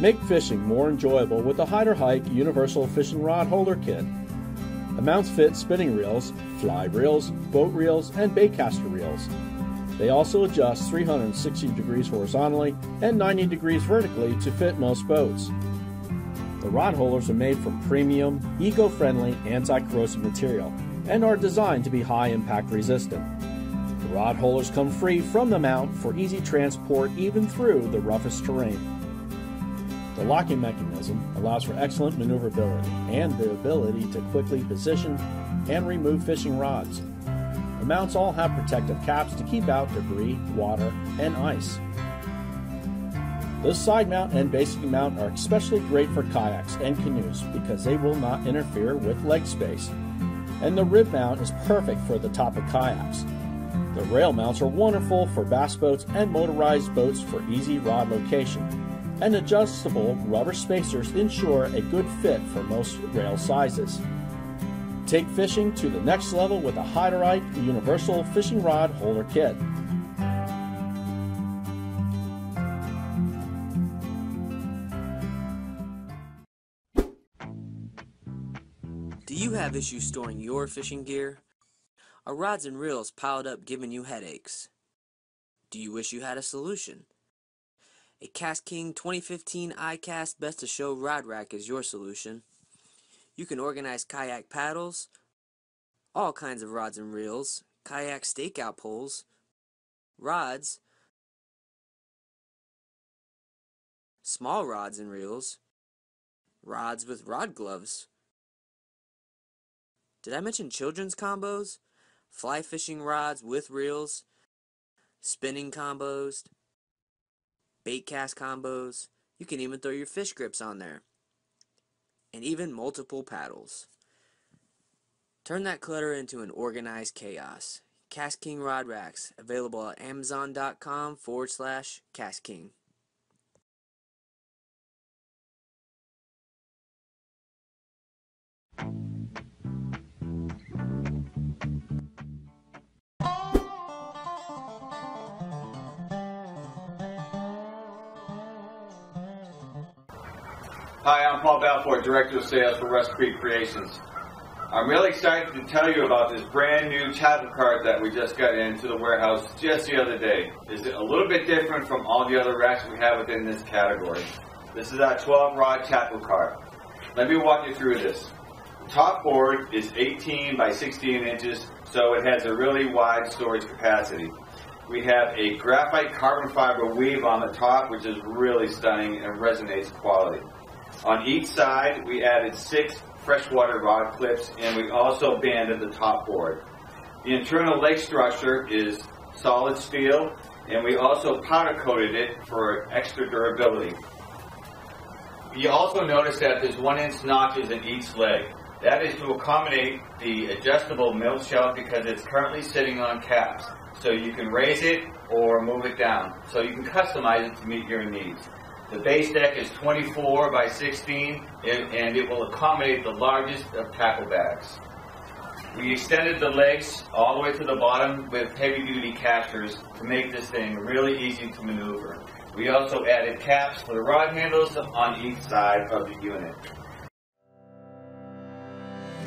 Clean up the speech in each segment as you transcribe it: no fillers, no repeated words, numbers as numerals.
Make fishing more enjoyable with the Hyder Hike Universal Fishing Rod Holder Kit. The mounts fit spinning reels, fly reels, boat reels, and baitcaster reels. They also adjust 360 degrees horizontally and 90 degrees vertically to fit most boats. The rod holders are made from premium, eco-friendly, anti-corrosive material and are designed to be high impact resistant. The rod holders come free from the mount for easy transport even through the roughest terrain. The locking mechanism allows for excellent maneuverability and the ability to quickly position and remove fishing rods. The mounts all have protective caps to keep out debris, water, and ice. The side mount and basic mount are especially great for kayaks and canoes because they will not interfere with leg space. And the rib mount is perfect for the top of kayaks. The rail mounts are wonderful for bass boats and motorized boats for easy rod location. And adjustable rubber spacers ensure a good fit for most rail sizes. Take fishing to the next level with a Hyder Hike Universal Fishing Rod Holder Kit. Do you have issues storing your fishing gear? Are rods and reels piled up giving you headaches? Do you wish you had a solution? A KastKing 2015 iCast Best of Show rod rack is your solution. You can organize kayak paddles, all kinds of rods and reels, kayak stakeout poles, rods, small rods and reels, rods with rod gloves. Did I mention children's combos? Fly fishing rods with reels, spinning combos, bait cast combos. You can even throw your fish grips on there. And even multiple paddles. Turn that clutter into an organized chaos. KastKing Rod Racks, available at amazon.com/KastKing. Hi, I'm Paul Balfour, Director of Sales for Rust Creek Creations. I'm really excited to tell you about this brand new tackle cart that we just got into the warehouse just the other day. It's a little bit different from all the other racks we have within this category. This is our 12-rod tackle cart. Let me walk you through this. The top board is 18 by 16 inches, so it has a really wide storage capacity. We have a graphite carbon fiber weave on the top, which is really stunning and resonates quality. On each side, we added 6 freshwater rod clips, and we also banded the top board. The internal leg structure is solid steel, and we also powder coated it for extra durability. You also notice that there's 1-inch notches in each leg. That is to accommodate the adjustable mill shelf because it's currently sitting on caps. So you can raise it or move it down. So you can customize it to meet your needs. The base deck is 24 by 16 and it will accommodate the largest of tackle bags. We extended the legs all the way to the bottom with heavy-duty casters to make this thing really easy to maneuver. We also added caps for the rod handles on each side of the unit.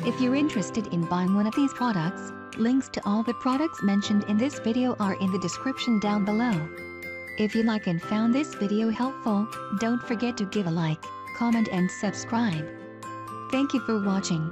If you're interested in buying one of these products, links to all the products mentioned in this video are in the description down below. If you like and found this video helpful, don't forget to give a like, comment and subscribe. Thank you for watching.